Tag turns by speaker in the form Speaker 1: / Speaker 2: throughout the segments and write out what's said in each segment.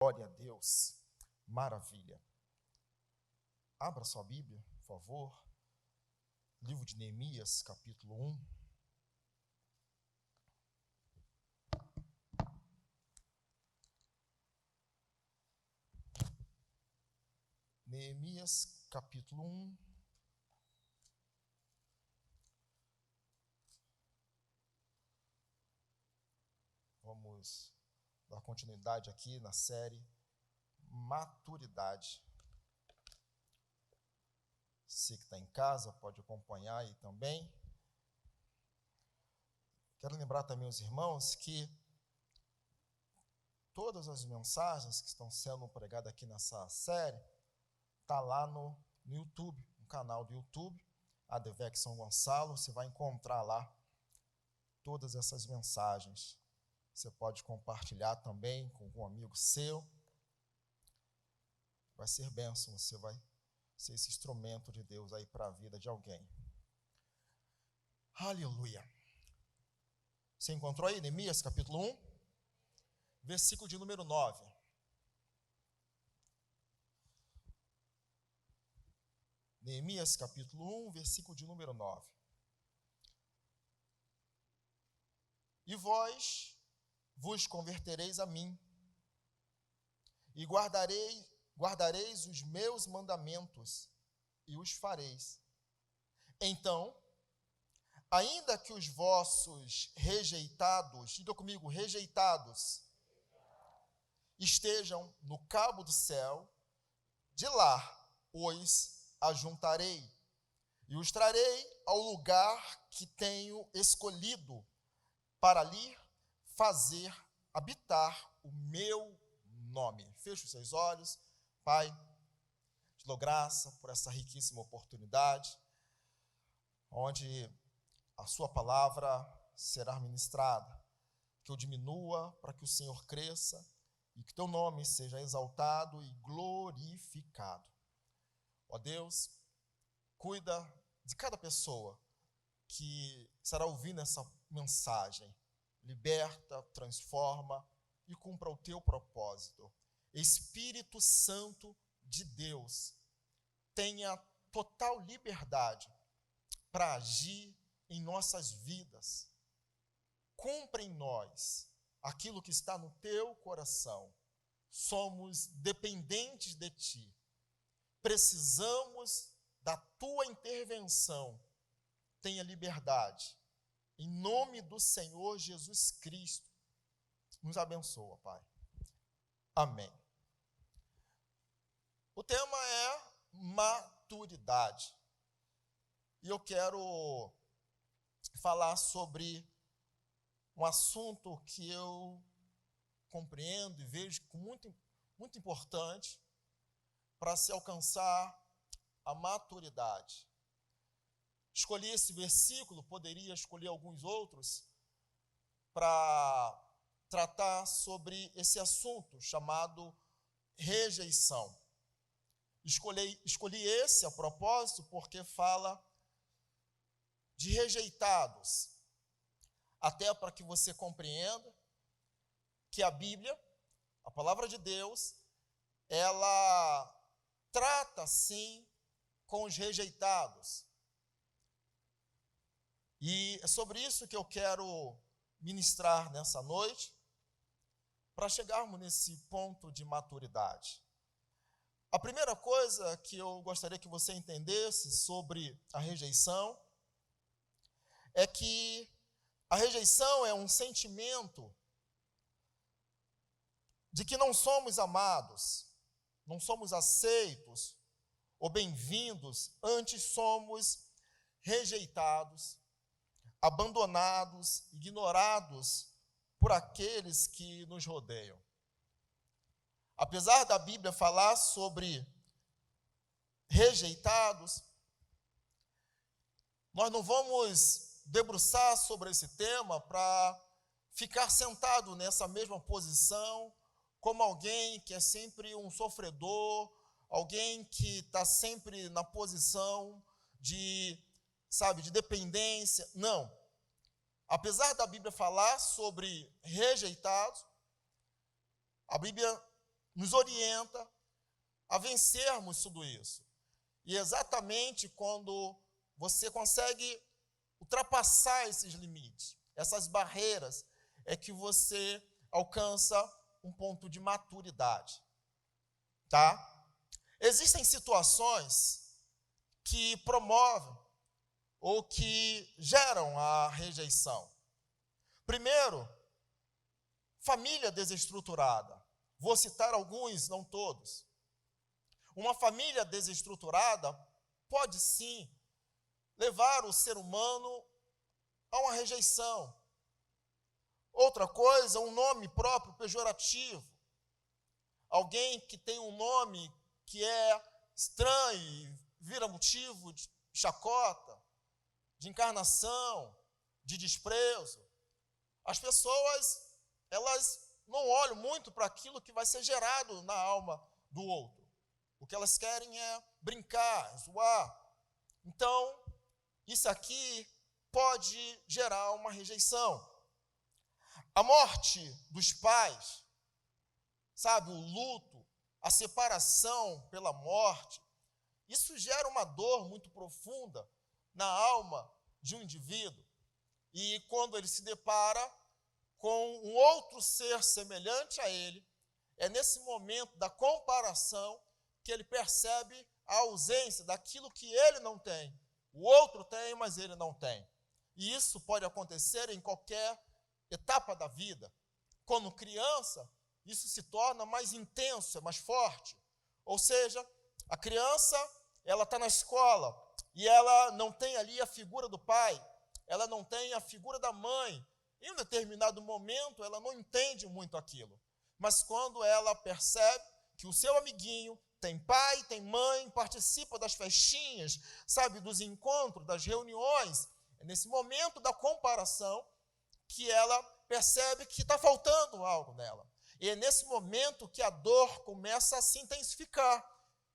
Speaker 1: Glória a Deus. Maravilha. Abra sua Bíblia, por favor. Livro de Neemias, capítulo 1. Neemias, capítulo 1. Vamos dar continuidade aqui na série Maturidade. Você que está em casa pode acompanhar aí também. Quero lembrar também os irmãos que todas as mensagens que estão sendo pregadas aqui nessa série está lá no YouTube, no canal do YouTube, ADVEC São Gonçalo. Você vai encontrar lá todas essas mensagens. Você pode compartilhar também com algum amigo seu. Vai ser bênção, você vai ser esse instrumento de Deus aí para a vida de alguém. Aleluia. Você encontrou aí Neemias capítulo 1? Versículo de número 9. Neemias capítulo 1, versículo de número 9. E vós vos convertereis a mim, e guardareis os meus mandamentos, e os fareis. Então, ainda que os vossos rejeitados, diga comigo, rejeitados, estejam no cabo do céu, de lá os ajuntarei, e os trarei ao lugar que tenho escolhido, para ali fazer habitar o meu nome. Feche os seus olhos. Pai, te dou graça por essa riquíssima oportunidade, onde a sua palavra será ministrada. Que eu diminua para que o Senhor cresça e que teu nome seja exaltado e glorificado. Ó Deus, cuida de cada pessoa que estará ouvindo essa mensagem. Liberta, transforma e cumpra o teu propósito. Espírito Santo de Deus, tenha total liberdade para agir em nossas vidas. Cumpra em nós aquilo que está no teu coração. Somos dependentes de ti. Precisamos da tua intervenção. Tenha liberdade. Em nome do Senhor Jesus Cristo, nos abençoa, Pai. Amém. O tema é maturidade. E eu quero falar sobre um assunto que eu compreendo e vejo como muito importante para se alcançar a maturidade. Escolhi esse versículo, poderia escolher alguns outros, para tratar sobre esse assunto chamado rejeição. Escolhi esse a propósito porque fala de rejeitados, até para que você compreenda que a Bíblia, a palavra de Deus, ela trata sim com os rejeitados. E é sobre isso que eu quero ministrar nessa noite, para chegarmos nesse ponto de maturidade. A primeira coisa que eu gostaria que você entendesse sobre a rejeição é que a rejeição é um sentimento de que não somos amados, não somos aceitos ou bem-vindos, antes somos rejeitados, abandonados, ignorados por aqueles que nos rodeiam. Apesar da Bíblia falar sobre rejeitados, nós não vamos debruçar sobre esse tema para ficar sentado nessa mesma posição, como alguém que é sempre um sofredor, alguém que está sempre na posição de dependência. Não. Apesar da Bíblia falar sobre rejeitados, a Bíblia nos orienta a vencermos tudo isso. E exatamente quando você consegue ultrapassar esses limites, essas barreiras, é que você alcança um ponto de maturidade, tá? Existem situações que promovem ou que geram a rejeição. Primeiro, família desestruturada. Vou citar alguns, não todos. Uma família desestruturada pode sim levar o ser humano a uma rejeição. Outra coisa, um nome próprio pejorativo. Alguém que tem um nome que é estranho e vira motivo de chacota, de encarnação, de desprezo. As pessoas, elas não olham muito para aquilo que vai ser gerado na alma do outro. O que elas querem é brincar, zoar. Então, isso aqui pode gerar uma rejeição. A morte dos pais, sabe, o luto, a separação pela morte, isso gera uma dor muito profunda na alma de um indivíduo. E quando ele se depara com um outro ser semelhante a ele, é nesse momento da comparação que ele percebe a ausência daquilo que ele não tem. O outro tem, mas ele não tem. E isso pode acontecer em qualquer etapa da vida. Quando criança, isso se torna mais intenso, é mais forte. Ou seja, a criança, ela está na escola e ela não tem ali a figura do pai, ela não tem a figura da mãe. Em um determinado momento, ela não entende muito aquilo. Mas quando ela percebe que o seu amiguinho tem pai, tem mãe, participa das festinhas, sabe, dos encontros, das reuniões, é nesse momento da comparação que ela percebe que está faltando algo nela. E é nesse momento que a dor começa a se intensificar.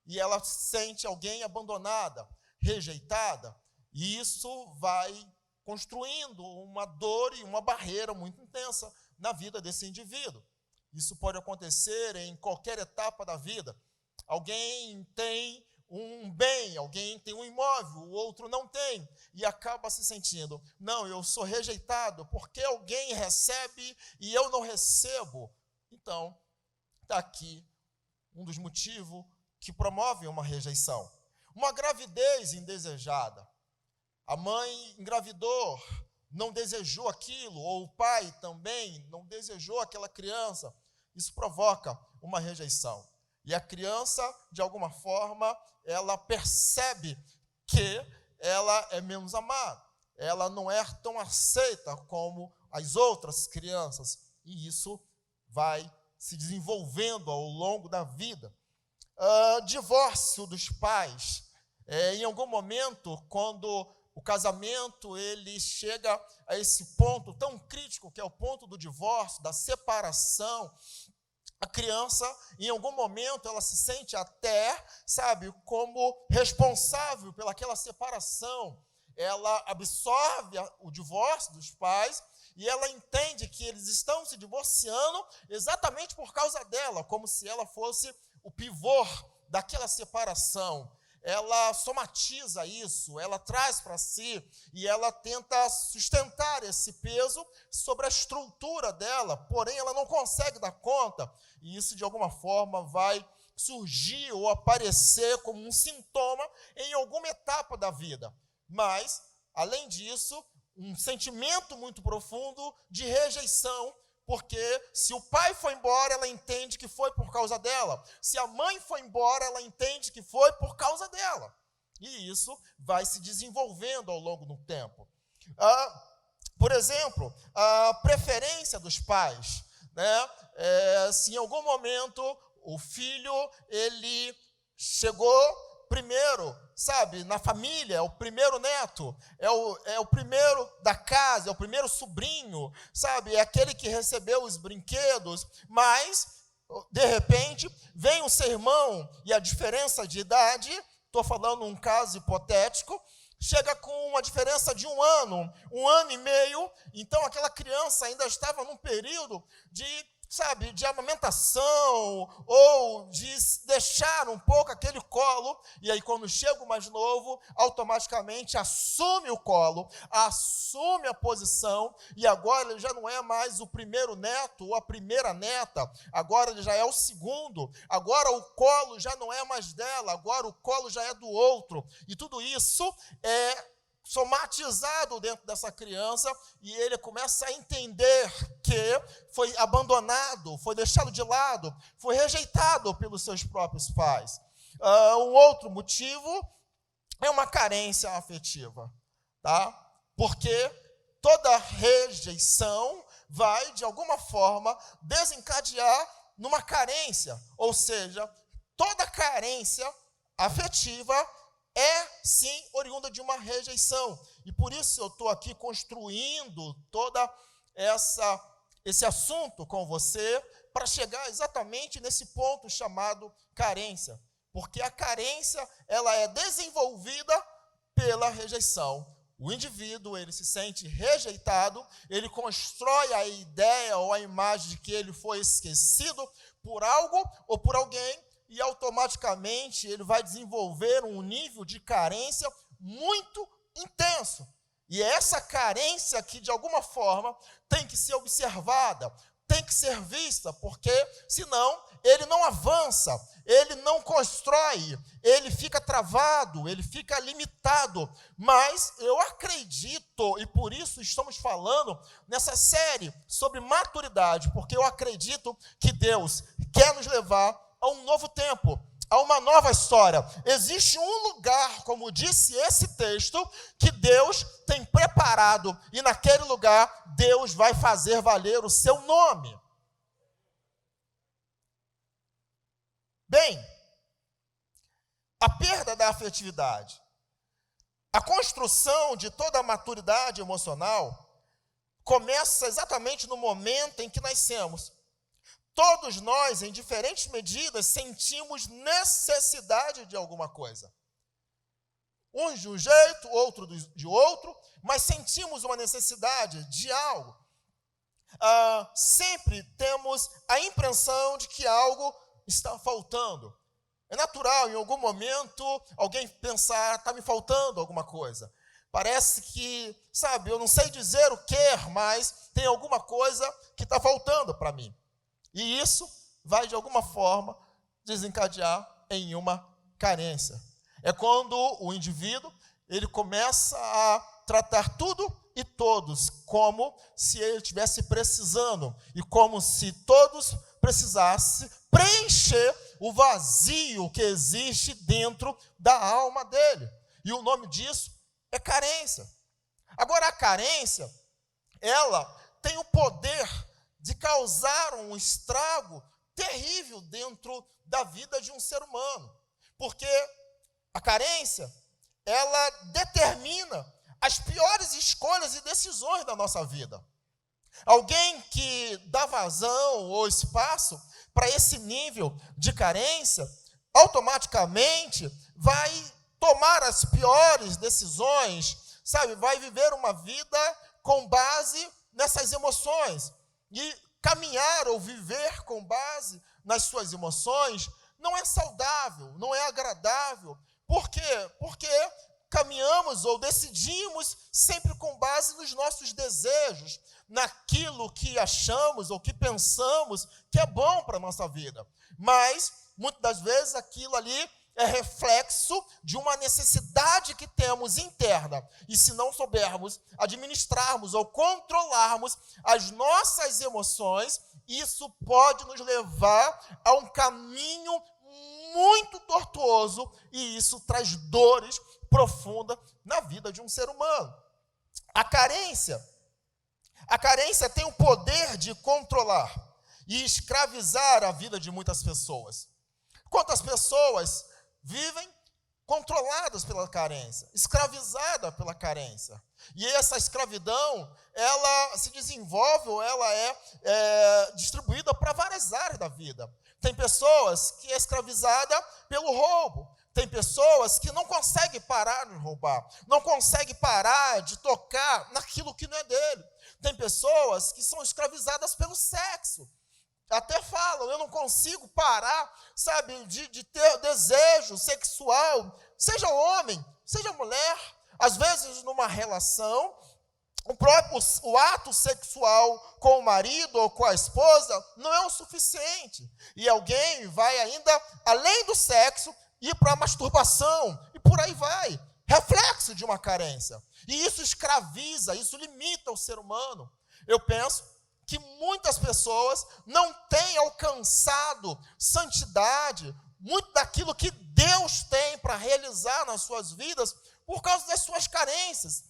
Speaker 1: E ela sente alguém abandonada, rejeitada. E isso vai construindo uma dor e uma barreira muito intensa na vida desse indivíduo. Isso pode acontecer em qualquer etapa da vida. Alguém tem um bem, alguém tem um imóvel, o outro não tem, e acaba se sentindo, não, eu sou rejeitado, porque alguém recebe e eu não recebo. Então, está aqui um dos motivos que promovem uma rejeição. Uma gravidez indesejada. A mãe engravidou, não desejou aquilo, ou o pai também não desejou aquela criança. Isso provoca uma rejeição. E a criança, de alguma forma, ela percebe que ela é menos amada. Ela não é tão aceita como as outras crianças. E isso vai se desenvolvendo ao longo da vida. Divórcio dos pais. Em algum momento, quando o casamento ele chega a esse ponto tão crítico, que é o ponto do divórcio, da separação, a criança, em algum momento, ela se sente até, sabe, como responsável pelaquela separação. Ela absorve o divórcio dos pais e ela entende que eles estão se divorciando exatamente por causa dela, como se ela fosse o pivô daquela separação. Ela somatiza isso, ela traz para si e ela tenta sustentar esse peso sobre a estrutura dela, porém ela não consegue dar conta, e isso de alguma forma vai surgir ou aparecer como um sintoma em alguma etapa da vida. Mas, além disso, um sentimento muito profundo de rejeição, porque se o pai foi embora, ela entende que foi por causa dela. Se a mãe foi embora, ela entende que foi por causa dela. E isso vai se desenvolvendo ao longo do tempo. Por exemplo, a preferência dos pais, né? Se em algum momento o filho ele chegou primeiro, sabe, na família, é o primeiro neto, é o primeiro da casa, é o primeiro sobrinho, sabe, é aquele que recebeu os brinquedos, mas, de repente, vem o seu irmão e a diferença de idade, estou falando um caso hipotético, chega com uma diferença de 1 ano e meio, então aquela criança ainda estava num período de sabe, de amamentação, ou de deixar um pouco aquele colo, e aí quando chega o mais novo, automaticamente assume o colo, assume a posição, e agora ele já não é mais o primeiro neto ou a primeira neta, agora ele já é o segundo, agora o colo já não é mais dela, agora o colo já é do outro, e tudo isso é somatizado dentro dessa criança, e ele começa a entender que foi abandonado, foi deixado de lado, foi rejeitado pelos seus próprios pais. Um outro motivo é uma carência afetiva, tá? Porque toda rejeição vai, de alguma forma, desencadear numa carência, ou seja, toda carência afetiva é, sim, oriunda de uma rejeição. E por isso eu estou aqui construindo toda esse assunto com você, para chegar exatamente nesse ponto chamado carência. Porque a carência, ela é desenvolvida pela rejeição. O indivíduo, ele se sente rejeitado, ele constrói a ideia ou a imagem de que ele foi esquecido por algo ou por alguém, e automaticamente ele vai desenvolver um nível de carência muito intenso. E é essa carência que, de alguma forma, tem que ser observada, tem que ser vista, porque senão ele não avança, ele não constrói, ele fica travado, ele fica limitado. Mas eu acredito, e por isso estamos falando nessa série sobre maturidade, porque eu acredito que Deus quer nos levar a um novo tempo, a uma nova história. Existe um lugar, como disse esse texto, que Deus tem preparado, e naquele lugar Deus vai fazer valer o seu nome. Bem, a perda da afetividade, a construção de toda a maturidade emocional começa exatamente no momento em que nascemos. Todos nós, em diferentes medidas, sentimos necessidade de alguma coisa. Uns de um jeito, outro de outro, mas sentimos uma necessidade de algo. Sempre temos a impressão de que algo está faltando. É natural, em algum momento, alguém pensar, está me faltando alguma coisa. Parece que, sabe, eu não sei dizer o que, mas tem alguma coisa que está faltando para mim. E isso vai, de alguma forma, desencadear em uma carência. É quando o indivíduo, ele começa a tratar tudo e todos como se ele estivesse precisando, e como se todos precisassem preencher o vazio que existe dentro da alma dele. E o nome disso é carência. Agora, a carência, ela tem o poder de causar um estrago terrível dentro da vida de um ser humano. Porque a carência, ela determina as piores escolhas e decisões da nossa vida. Alguém que dá vazão ou espaço para esse nível de carência, automaticamente vai tomar as piores decisões, sabe? Vai viver uma vida com base nessas emoções. E caminhar ou viver com base nas suas emoções não é saudável, não é agradável. Por quê? Porque caminhamos ou decidimos sempre com base nos nossos desejos, naquilo que achamos ou que pensamos que é bom para a nossa vida. Mas, muitas das vezes, aquilo ali é reflexo de uma necessidade que temos interna. E se não soubermos administrarmos ou controlarmos as nossas emoções, isso pode nos levar a um caminho muito tortuoso, e isso traz dores profundas na vida de um ser humano. A carência tem o poder de controlar e escravizar a vida de muitas pessoas. Quantas pessoas vivem controladas pela carência, escravizadas pela carência. E essa escravidão, ela se desenvolve, ou ela é distribuída para várias áreas da vida. Tem pessoas que é escravizada pelo roubo. Tem pessoas que não conseguem parar de roubar, não conseguem parar de tocar naquilo que não é dele. Tem pessoas que são escravizadas pelo sexo. até falam, eu não consigo parar, sabe, de ter desejo sexual, seja homem, seja mulher. Às vezes, numa relação, o ato sexual com o marido ou com a esposa não é o suficiente. E alguém vai ainda, além do sexo, ir para a masturbação, e por aí vai. Reflexo de uma carência. E isso escraviza, isso limita o ser humano. Eu penso que muitas pessoas não têm alcançado santidade, muito daquilo que Deus tem para realizar nas suas vidas, por causa das suas carências.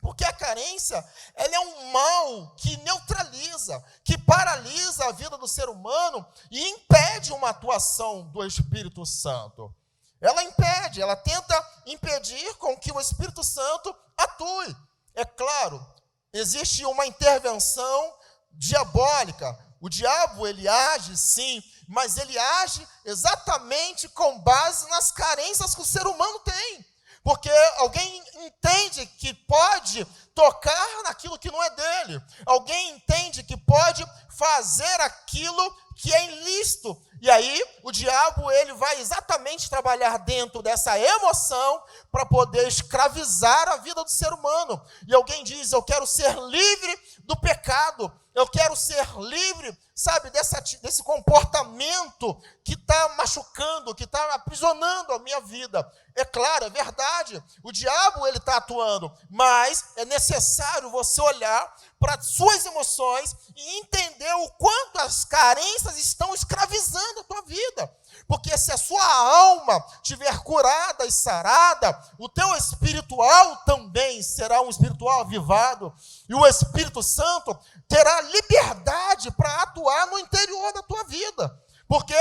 Speaker 1: Porque a carência, ela é um mal que neutraliza, que paralisa a vida do ser humano e impede uma atuação do Espírito Santo. Ela impede, ela tenta impedir com que o Espírito Santo atue. É claro, existe uma intervenção diabólica. O diabo, ele age sim, mas ele age exatamente com base nas carências que o ser humano tem. Porque alguém entende que pode tocar naquilo que não é dele. Alguém entende que pode fazer aquilo que é ilícito. E aí, o diabo, ele vai exatamente trabalhar dentro dessa emoção para poder escravizar a vida do ser humano. E alguém diz, eu quero ser livre do pecado. Eu quero ser livre, sabe, desse comportamento que está machucando, que está aprisionando a minha vida. É claro, é verdade, o diabo ele está atuando, mas é necessário você olhar para as suas emoções e entender o quanto as carências estão escravizando a tua vida. Porque se a sua alma estiver curada e sarada, o teu espiritual também será um espiritual avivado. E o Espírito Santo terá liberdade para atuar no interior da tua vida. Porque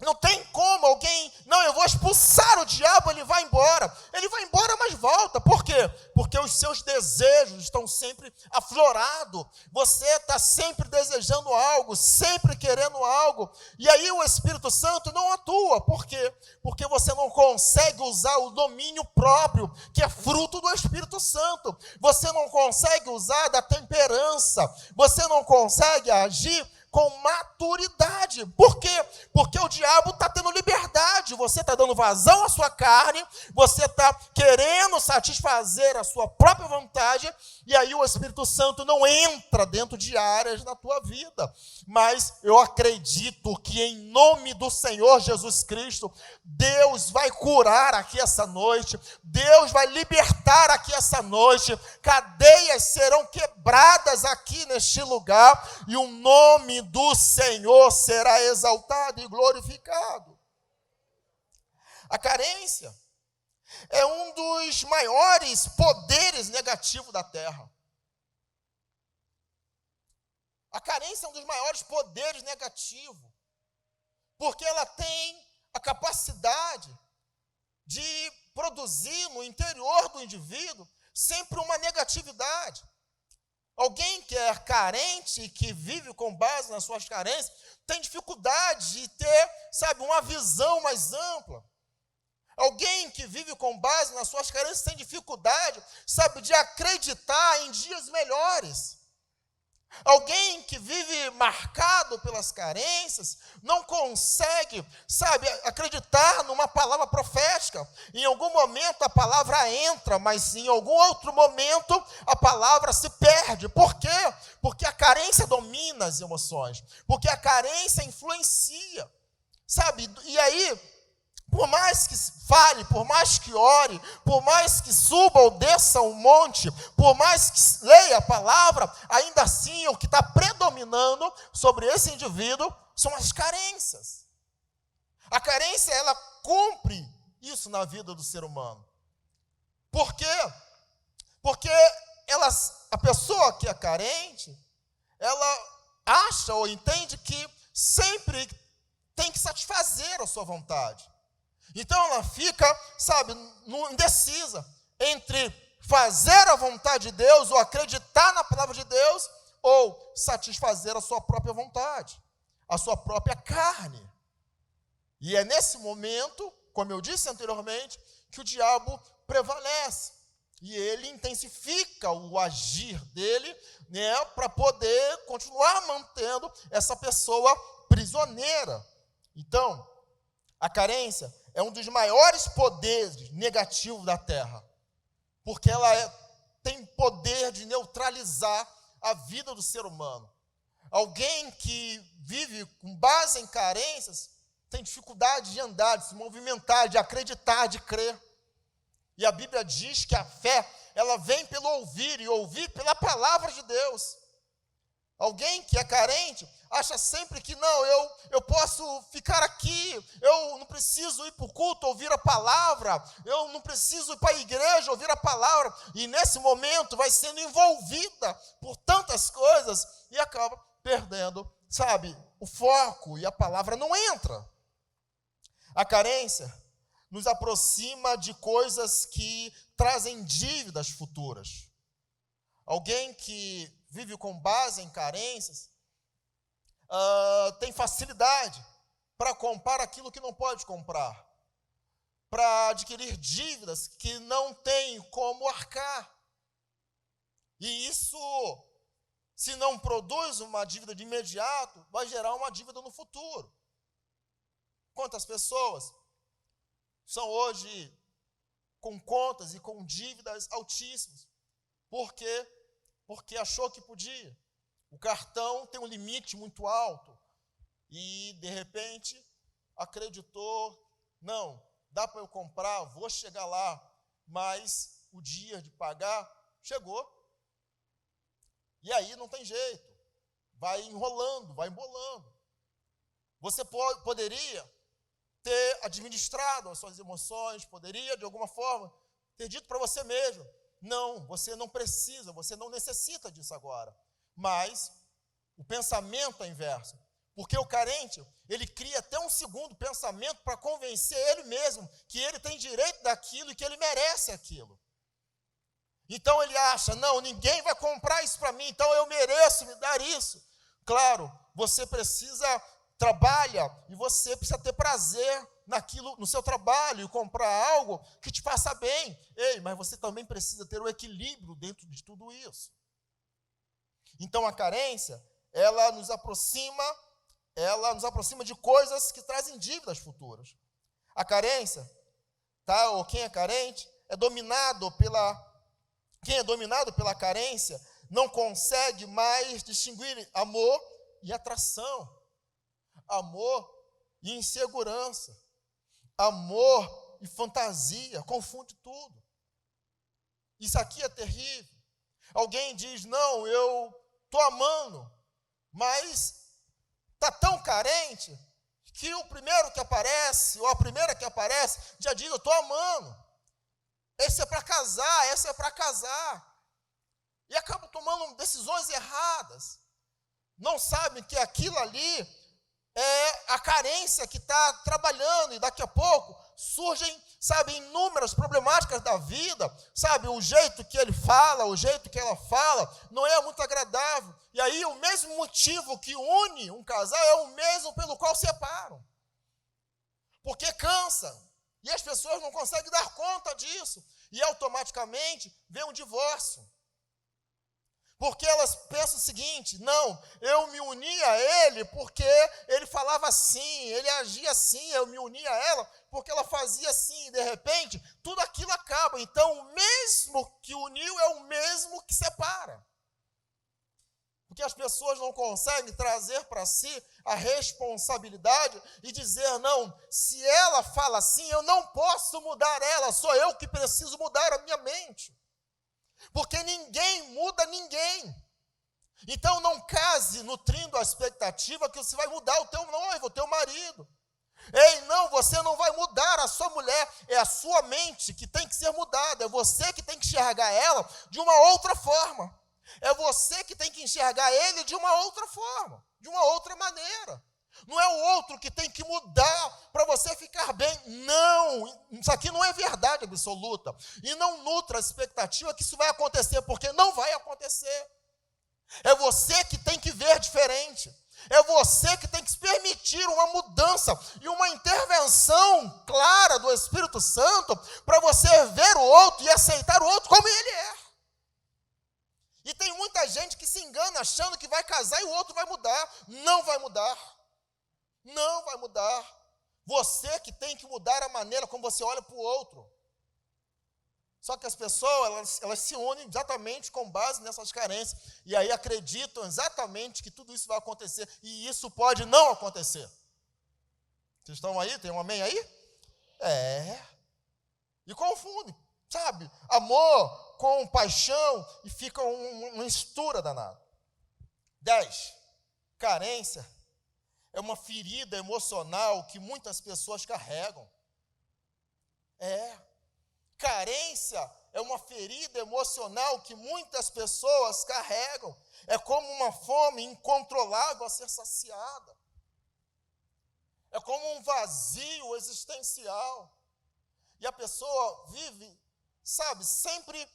Speaker 1: não tem como alguém, não, eu vou expulsar o diabo, ele vai embora. Ele vai embora, mas volta. Por quê? Porque os seus desejos estão sempre aflorados. Você está sempre desejando algo, sempre querendo algo. E aí o Espírito Santo não atua. Por quê? Porque você não consegue usar o domínio próprio, que é fruto do Espírito Santo. Você não consegue usar da temperança. Você não consegue agir com maturidade. Por quê? Porque o diabo está tendo liberdade, você está dando vazão à sua carne, você está querendo satisfazer a sua própria vontade, e aí o Espírito Santo não entra dentro de áreas na tua vida. Mas eu acredito que em nome do Senhor Jesus Cristo, Deus vai curar aqui essa noite, Deus vai libertar aqui essa noite, cadeias serão quebradas aqui neste lugar, e o nome do Senhor será exaltado e glorificado. A carência é um dos maiores poderes negativos da terra. A carência é um dos maiores poderes negativos, porque ela tem a capacidade de produzir no interior do indivíduo sempre uma negatividade. Alguém que é carente e que vive com base nas suas carências tem dificuldade de ter, sabe, uma visão mais ampla. Alguém que vive com base nas suas carências tem dificuldade, sabe, de acreditar em dias melhores. Alguém que vive marcado pelas carências não consegue, sabe, acreditar numa palavra profética. Em algum momento a palavra entra, mas em algum outro momento a palavra se perde. Por quê? Porque a carência domina as emoções, porque a carência influencia, sabe? E aí, por mais que fale, por mais que ore, por mais que suba ou desça um monte, por mais que leia a palavra, ainda assim o que está predominando sobre esse indivíduo são as carências. A carência, ela cumpre isso na vida do ser humano. Por quê? Porque a pessoa que é carente, ela acha ou entende que sempre tem que satisfazer a sua vontade. Então ela fica, sabe, indecisa entre fazer a vontade de Deus, ou acreditar na palavra de Deus, ou satisfazer a sua própria vontade, a sua própria carne. E é nesse momento, como eu disse anteriormente, que o diabo prevalece. E ele intensifica o agir dele, né, para poder continuar mantendo essa pessoa prisioneira. Então, a carência é um dos maiores poderes negativos da terra, porque ela tem poder de neutralizar a vida do ser humano. Alguém que vive com base em carências tem dificuldade de andar, de se movimentar, de acreditar, de crer. E a Bíblia diz que a fé, ela vem pelo ouvir, e ouvir pela palavra de Deus. Alguém que é carente acha sempre que não, eu posso ficar aqui, eu não preciso ir para o culto ouvir a palavra, eu não preciso ir para a igreja ouvir a palavra, e nesse momento vai sendo envolvida por tantas coisas e acaba perdendo, sabe, o foco, e a palavra não entra. A carência nos aproxima de coisas que trazem dívidas futuras. Alguém que vive com base em carências tem facilidade para comprar aquilo que não pode comprar, para adquirir dívidas que não tem como arcar. E isso, se não produz uma dívida de imediato, vai gerar uma dívida no futuro. Quantas pessoas são hoje com contas e com dívidas altíssimas? Por quê? Porque achou que podia. O cartão tem um limite muito alto e, de repente, acreditou, não, dá para eu comprar, vou chegar lá, mas o dia de pagar chegou. E aí não tem jeito, vai enrolando, vai embolando. Você poderia ter administrado as suas emoções, poderia, de alguma forma, ter dito para você mesmo, não, você não precisa, você não necessita disso agora. Mas o pensamento é inverso. Porque o carente, ele cria até um segundo pensamento para convencer ele mesmo que ele tem direito daquilo e que ele merece aquilo. Então ele acha, não, ninguém vai comprar isso para mim, então eu mereço me dar isso. Claro, você trabalha e você precisa ter prazer naquilo, no seu trabalho, e comprar algo que te faça bem. Ei, mas você também precisa ter o equilíbrio dentro de tudo isso. Então a carência, ela nos aproxima de coisas que trazem dívidas futuras. A carência, tá? Ou quem é carente, quem é dominado pela carência não consegue mais distinguir amor e atração, amor e insegurança, amor e fantasia, confunde tudo. Isso aqui é terrível. Alguém diz, não, eu estou amando, mas está tão carente que o primeiro que aparece, ou a primeira que aparece, já diz, eu estou amando. Esse é para casar, essa é para casar. E acabam tomando decisões erradas. Não sabem que aquilo ali é a carência que está trabalhando, e daqui a pouco surgem, sabe, inúmeras problemáticas da vida, sabe, o jeito que ele fala, o jeito que ela fala, não é muito agradável. E aí o mesmo motivo que une um casal é o mesmo pelo qual separam. Porque cansa. E as pessoas não conseguem dar conta disso. E automaticamente vem um divórcio. Porque elas pensam o seguinte, não, eu me uni a ele porque ele falava assim, ele agia assim, eu me uni a ela porque ela fazia assim, e de repente tudo aquilo acaba. Então o mesmo que uniu é o mesmo que separa. Porque as pessoas não conseguem trazer para si a responsabilidade e dizer, não, se ela fala assim, eu não posso mudar ela, sou eu que preciso mudar a minha mente. Porque ninguém muda ninguém. Então não case nutrindo a expectativa que você vai mudar o teu noivo, o teu marido. Ei, não, você não vai mudar a sua mulher, é a sua mente que tem que ser mudada, é você que tem que enxergar ela de uma outra forma. É você que tem que enxergar ele de uma outra forma, de uma outra maneira. Não é o outro que tem que mudar para você ficar bem. Não, isso aqui não é verdade absoluta. E não nutra a expectativa que isso vai acontecer, porque não vai acontecer. É você que tem que ver diferente. É você que tem que permitir uma mudança e uma intervenção clara do Espírito Santo para você ver o outro e aceitar o outro como ele é. E tem muita gente que se engana achando que vai casar e o outro vai mudar. Não vai mudar. Não vai mudar. Você que tem que mudar a maneira como você olha para o outro. Só que as pessoas, elas se unem exatamente com base nessas carências. E aí acreditam exatamente que tudo isso vai acontecer. E isso pode não acontecer. Vocês estão aí? Tem um amém aí? E confundem, sabe? Amor com paixão e fica uma mistura danada. 10. Carência é uma ferida emocional que muitas pessoas carregam. Carência é uma ferida emocional que muitas pessoas carregam. É como uma fome incontrolável a ser saciada. É como um vazio existencial. E a pessoa vive, sabe, sempre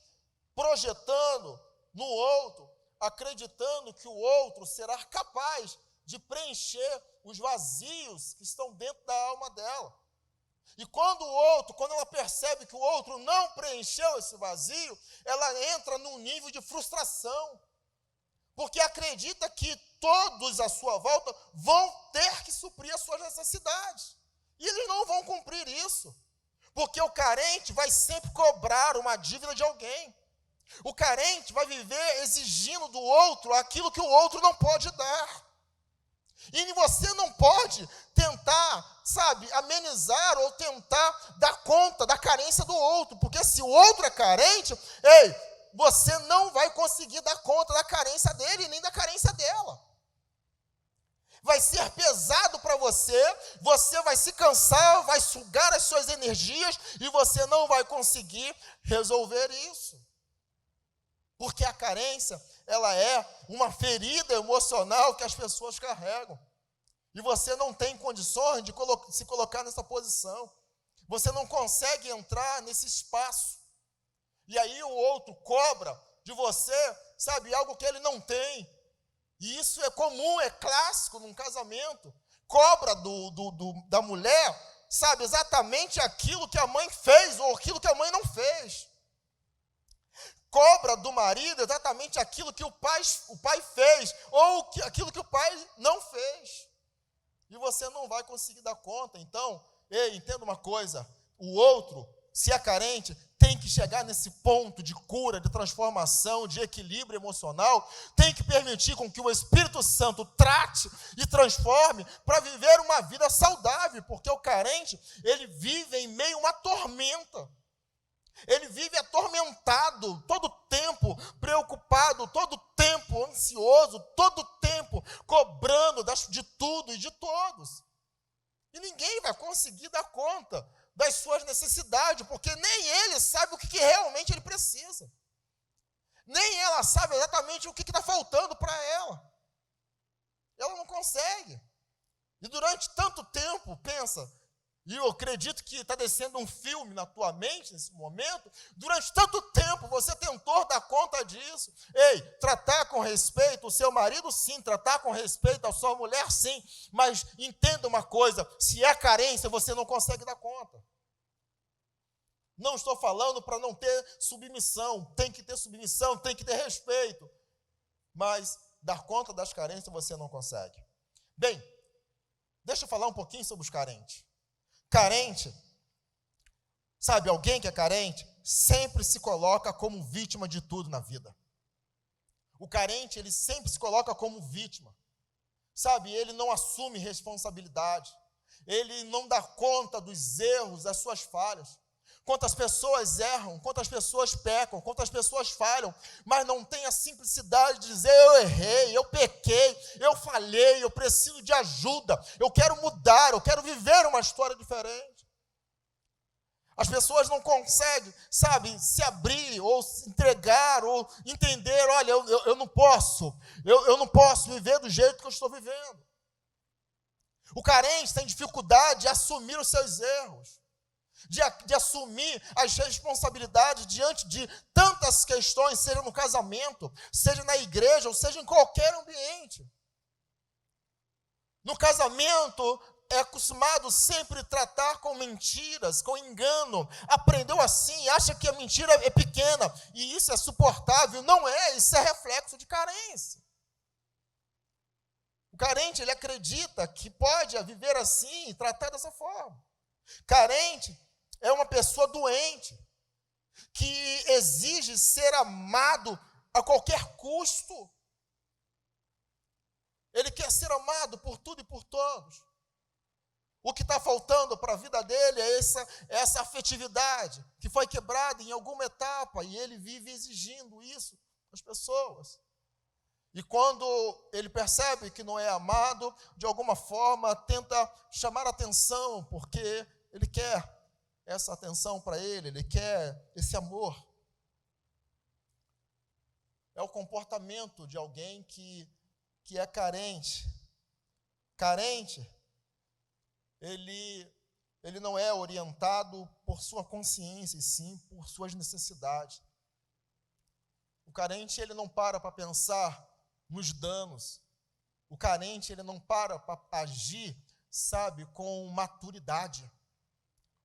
Speaker 1: projetando no outro, acreditando que o outro será capaz de preencher os vazios que estão dentro da alma dela. E quando ela percebe que o outro não preencheu esse vazio, ela entra num nível de frustração, porque acredita que todos à sua volta vão ter que suprir as suas necessidades, e eles não vão cumprir isso, porque o carente vai sempre cobrar uma dívida de alguém. O carente vai viver exigindo do outro aquilo que o outro não pode dar. E você não pode tentar, sabe, amenizar ou tentar dar conta da carência do outro, porque se o outro é carente, você não vai conseguir dar conta da carência dele, nem da carência dela. Vai ser pesado para você vai se cansar, vai sugar as suas energias e você não vai conseguir resolver isso. Porque a carência, ela é uma ferida emocional que as pessoas carregam. E você não tem condições de se colocar nessa posição. Você não consegue entrar nesse espaço. E aí o outro cobra de você, sabe, algo que ele não tem. E isso é comum, é clássico num casamento. Cobra da mulher, sabe, exatamente aquilo que a mãe fez ou aquilo que a mãe não fez. Cobra do marido exatamente aquilo que o pai fez, ou aquilo que o pai não fez. E você não vai conseguir dar conta. Então, entenda uma coisa, o outro, se é carente, tem que chegar nesse ponto de cura, de transformação, de equilíbrio emocional, tem que permitir com que o Espírito Santo trate e transforme para viver uma vida saudável, porque o carente, ele vive em meio a uma tormenta. Ele vive atormentado, todo tempo preocupado, todo tempo ansioso, todo tempo cobrando de tudo e de todos. E ninguém vai conseguir dar conta das suas necessidades, porque nem ele sabe o que realmente ele precisa. Nem ela sabe exatamente o que está faltando para ela. Ela não consegue. E durante tanto tempo, pensa... E eu acredito que está descendo um filme na tua mente nesse momento. Durante tanto tempo você tentou dar conta disso. Tratar com respeito o seu marido, sim. Tratar com respeito a sua mulher, sim. Mas entenda uma coisa, se é carência, você não consegue dar conta. Não estou falando para não ter submissão. Tem que ter submissão, tem que ter respeito. Mas dar conta das carências você não consegue. Bem, deixa eu falar um pouquinho sobre os carentes. Carente, sabe, alguém que é carente, sempre se coloca como vítima de tudo na vida. O carente, ele sempre se coloca como vítima. Sabe, ele não assume responsabilidade. Ele não dá conta dos erros, das suas falhas. Quantas pessoas erram, quantas pessoas pecam, quantas pessoas falham, mas não tem a simplicidade de dizer, eu errei, eu pequei, eu falhei, eu preciso de ajuda, eu quero mudar, eu quero viver uma história diferente. As pessoas não conseguem, sabe, se abrir, ou se entregar, ou entender, olha, eu não posso, eu não posso viver do jeito que eu estou vivendo. O carente tem dificuldade de assumir os seus erros. De assumir as responsabilidades diante de tantas questões, seja no casamento, seja na igreja, ou seja em qualquer ambiente. No casamento, é acostumado sempre tratar com mentiras, com engano. Aprendeu assim, acha que a mentira é pequena. E isso é suportável. Não é, isso é reflexo de carência. O carente, ele acredita que pode viver assim e tratar dessa forma. Carente é uma pessoa doente, que exige ser amado a qualquer custo. Ele quer ser amado por tudo e por todos. O que está faltando para a vida dele é essa afetividade que foi quebrada em alguma etapa e ele vive exigindo isso das pessoas. E quando ele percebe que não é amado, de alguma forma tenta chamar atenção, porque ele quer essa atenção para ele quer esse amor. É o comportamento de alguém que é carente. Carente, ele não é orientado por sua consciência, e sim por suas necessidades. O carente, ele não para pensar nos danos. O carente, ele não para agir, com maturidade.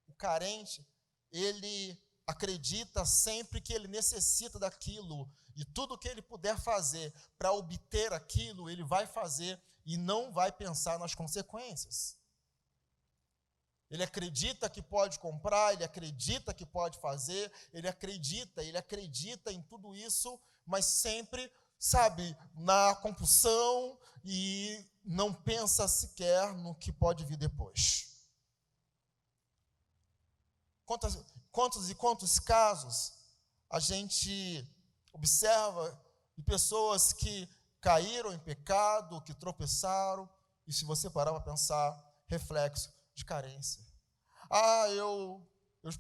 Speaker 1: O carente, ele acredita sempre que ele necessita daquilo, e tudo que ele puder fazer para obter aquilo, ele vai fazer e não vai pensar nas consequências. Ele acredita que pode comprar, ele acredita que pode fazer, ele acredita em tudo isso, mas sempre, na compulsão e não pensa sequer no que pode vir depois. Quantos e quantos casos a gente observa de pessoas que caíram em pecado, que tropeçaram, e se você parar para pensar, reflexo de carência. Eu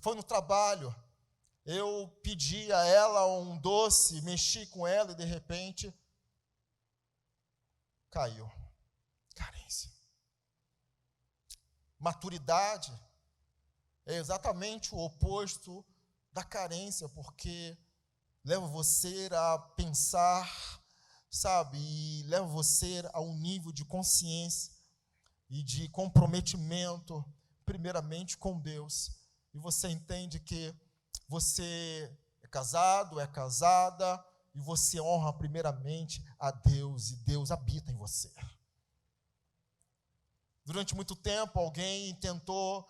Speaker 1: fui no trabalho, eu pedi a ela um doce, mexi com ela e de repente caiu. Carência. Maturidade é exatamente o oposto da carência, porque leva você a pensar, e leva você a um nível de consciência e de comprometimento, primeiramente com Deus. E você entende que você é casado, é casada, e você honra primeiramente a Deus, e Deus habita em você. Durante muito tempo, alguém tentou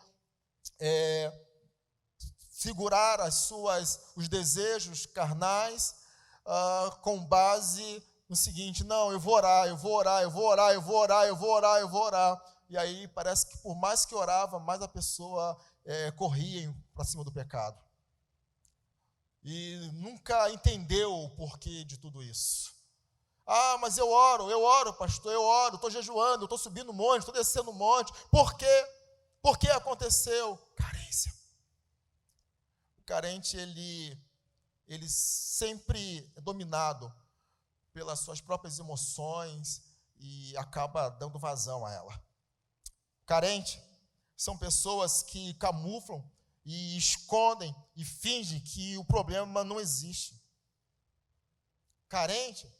Speaker 1: segurar os desejos carnais com base no seguinte: não, eu vou orar. E aí parece que por mais que orava, mais a pessoa corria para cima do pecado. E nunca entendeu o porquê de tudo isso. Mas eu oro, pastor, eu oro, estou jejuando, estou subindo o monte, estou descendo o monte. Por quê? Por que aconteceu? Carência. O carente, ele sempre é dominado pelas suas próprias emoções e acaba dando vazão a ela. Carente são pessoas que camuflam e escondem e fingem que o problema não existe. Carente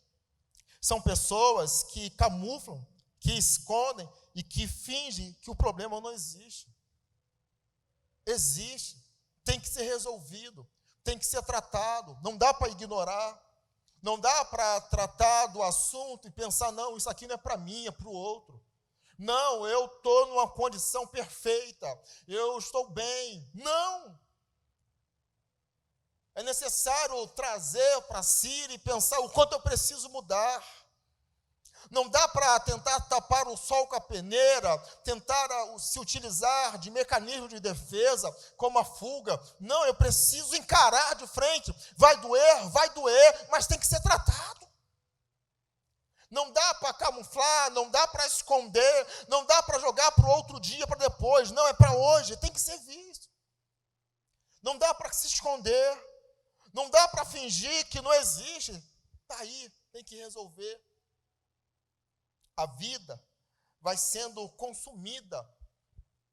Speaker 1: são pessoas que camuflam, que escondem e que fingem que o problema não existe. Existe, tem que ser resolvido, tem que ser tratado, não dá para ignorar, não dá para tratar do assunto e pensar, não, isso aqui não é para mim, é para o outro. Não, eu estou numa condição perfeita, eu estou bem. Não! É necessário trazer para si e pensar o quanto eu preciso mudar. Não dá para tentar tapar o sol com a peneira, tentar se utilizar de mecanismo de defesa, como a fuga. Não, eu preciso encarar de frente. Vai doer, mas tem que ser tratado. Não dá para camuflar, não dá para esconder, não dá para jogar para o outro dia, para depois. Não, é para hoje, tem que ser visto. Não dá para se esconder, não dá para fingir que não existe. Está aí, tem que resolver. A vida vai sendo consumida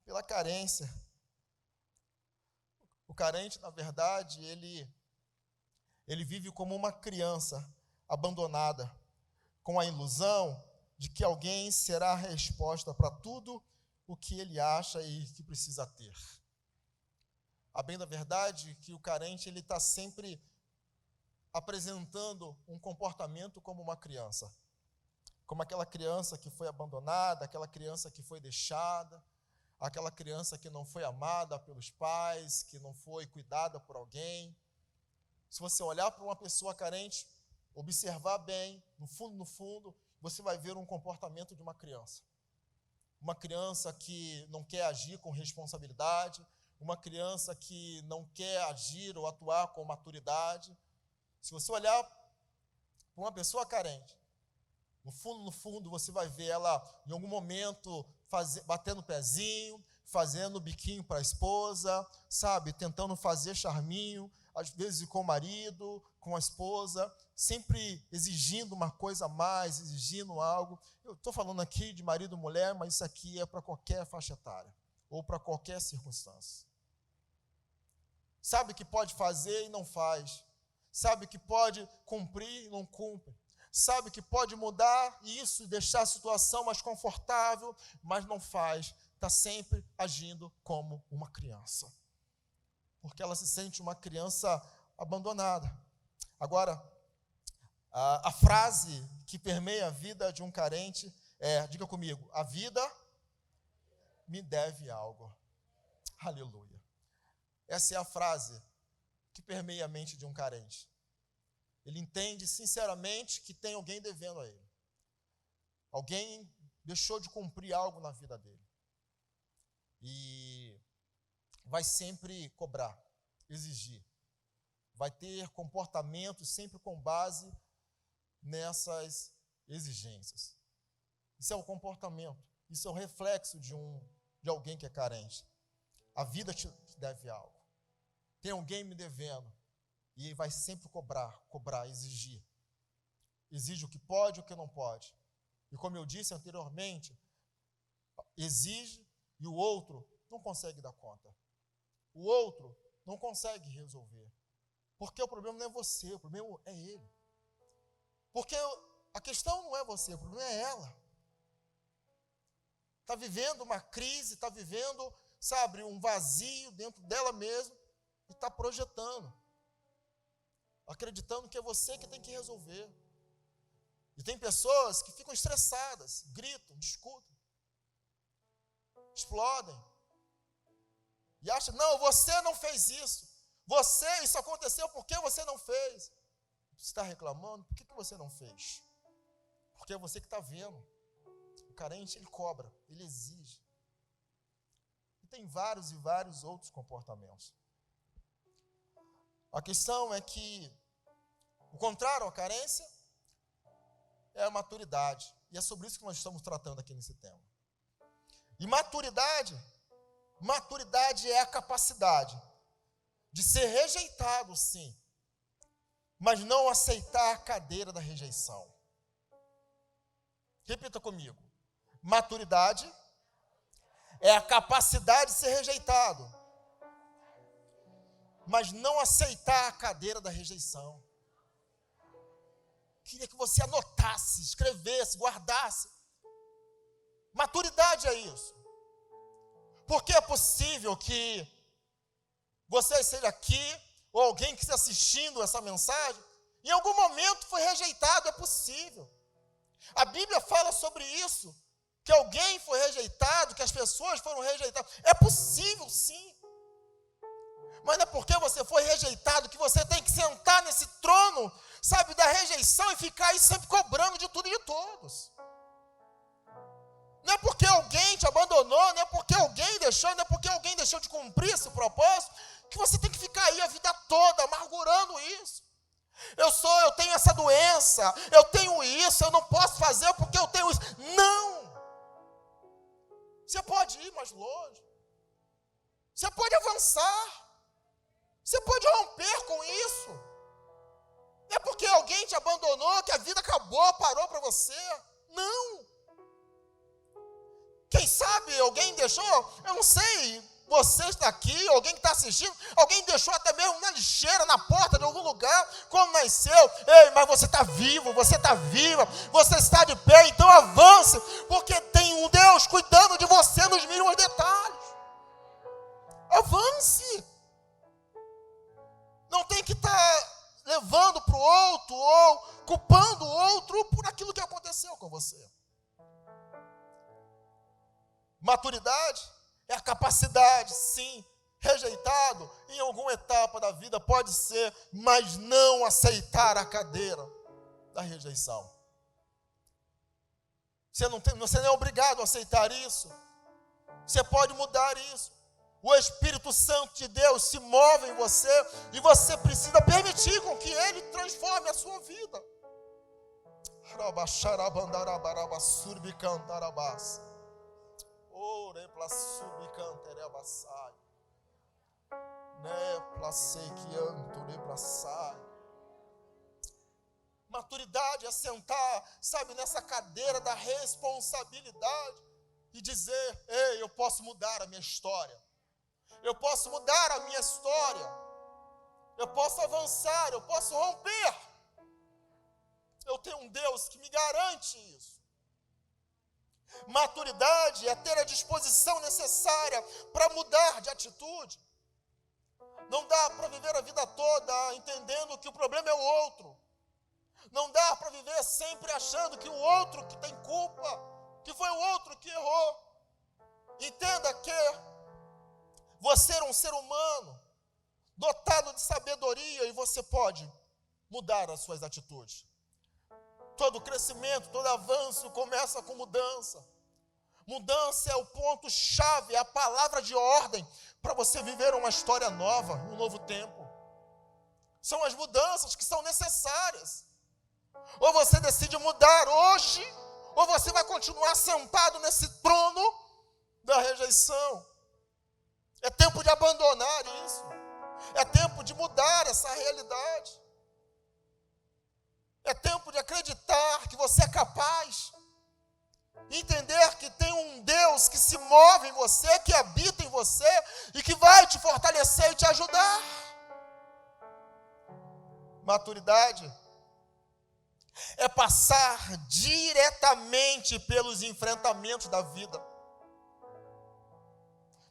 Speaker 1: pela carência. O carente, na verdade, ele vive como uma criança abandonada, com a ilusão de que alguém será a resposta para tudo o que ele acha e que precisa ter. A bem da verdade que o carente ele está sempre apresentando um comportamento como uma criança. Como aquela criança que foi abandonada, aquela criança que foi deixada, aquela criança que não foi amada pelos pais, que não foi cuidada por alguém. Se você olhar para uma pessoa carente, observar bem, no fundo, você vai ver um comportamento de uma criança. Uma criança que não quer agir com responsabilidade, uma criança que não quer agir ou atuar com maturidade. Se você olhar para uma pessoa carente, no fundo, você vai ver ela, em algum momento, batendo o pezinho, fazendo biquinho para a esposa, sabe? Tentando fazer charminho, às vezes com o marido, com a esposa, sempre exigindo uma coisa a mais, exigindo algo. Eu estou falando aqui de marido e mulher, mas isso aqui é para qualquer faixa etária, ou para qualquer circunstância. Sabe que pode fazer e não faz. Sabe que pode cumprir e não cumpre. Sabe que pode mudar isso e deixar a situação mais confortável, mas não faz. Está sempre agindo como uma criança. Porque ela se sente uma criança abandonada. Agora, a frase que permeia a vida de um carente é, diga comigo, a vida me deve algo. Aleluia. Essa é a frase que permeia a mente de um carente. Ele entende sinceramente que tem alguém devendo a ele. Alguém deixou de cumprir algo na vida dele. E vai sempre cobrar, exigir. Vai ter comportamento sempre com base nessas exigências. Isso é o comportamento. Isso é o reflexo de alguém que é carente. A vida te deve algo. Tem alguém me devendo. E vai sempre cobrar, exigir. Exige o que pode e o que não pode. E como eu disse anteriormente, exige e o outro não consegue dar conta. O outro não consegue resolver. Porque o problema não é você, o problema é ele. Porque a questão não é você, o problema é ela. Está vivendo uma crise, está vivendo, sabe, um vazio dentro dela mesma e está projetando. Acreditando que é você que tem que resolver. E tem pessoas que ficam estressadas, gritam, discutem, explodem. E acham, não, você não fez isso. Isso aconteceu porque você não fez. Você está reclamando, por que você não fez? Porque é você que está vendo. O carente, ele cobra, ele exige. E tem vários e vários outros comportamentos. A questão é que o contrário à carência é a maturidade. E é sobre isso que nós estamos tratando aqui nesse tema. E maturidade é a capacidade de ser rejeitado, sim, mas não aceitar a cadeira da rejeição. Repita comigo. Maturidade é a capacidade de ser rejeitado, mas não aceitar a cadeira da rejeição. Queria que você anotasse, escrevesse, guardasse. Maturidade é isso. Porque é possível que você esteja aqui, ou alguém que está assistindo essa mensagem, em algum momento foi rejeitado, é possível. A Bíblia fala sobre isso, que alguém foi rejeitado, que as pessoas foram rejeitadas. É possível, sim. Mas não é porque você foi rejeitado que você tem que sentar nesse trono, sabe, da rejeição e ficar aí sempre cobrando de tudo e de todos. Não é porque alguém te abandonou, não é porque alguém deixou, não é porque alguém deixou de cumprir esse propósito, que você tem que ficar aí a vida toda amargurando isso. Eu tenho essa doença, eu tenho isso, eu não posso fazer porque eu tenho isso. Não! Você pode ir mais longe. Você pode avançar. Você pode romper com isso. Não é porque alguém te abandonou que a vida acabou, parou para você. Não. Quem sabe alguém deixou, eu não sei, você está aqui, alguém que está assistindo, alguém deixou até mesmo na lixeira, na porta de algum lugar, quando nasceu. Ei, mas você está vivo, você está viva, você está de pé, então avance, porque tem um Deus cuidando de você nos mínimos detalhes. Avance. Não tem que estar levando para o outro ou culpando o outro por aquilo que aconteceu com você. Maturidade é a capacidade, sim, rejeitado em alguma etapa da vida, pode ser, mas não aceitar a cadeira da rejeição. Você não é obrigado a aceitar isso. Você pode mudar isso. O Espírito Santo de Deus se move em você e você precisa permitir com que Ele transforme a sua vida. Maturidade é sentar, sabe, nessa cadeira da responsabilidade e dizer: ei, eu posso mudar a minha história. Eu posso mudar a minha história. Eu posso avançar, eu posso romper. Eu tenho um Deus que me garante isso. Maturidade é ter a disposição necessária para mudar de atitude. Não dá para viver a vida toda entendendo que o problema é o outro. Não dá para viver sempre achando que o outro que tem culpa, que foi o outro que errou. Entenda que você é um ser humano dotado de sabedoria e você pode mudar as suas atitudes. Todo crescimento, todo avanço começa com mudança. Mudança é o ponto-chave, é a palavra de ordem para você viver uma história nova, um novo tempo. São as mudanças que são necessárias. Ou você decide mudar hoje, ou você vai continuar sentado nesse trono da rejeição. É tempo de abandonar isso. É tempo de mudar essa realidade. É tempo de acreditar que você é capaz. Entender que tem um Deus que se move em você, que habita em você e que vai te fortalecer e te ajudar. Maturidade é passar diretamente pelos enfrentamentos da vida.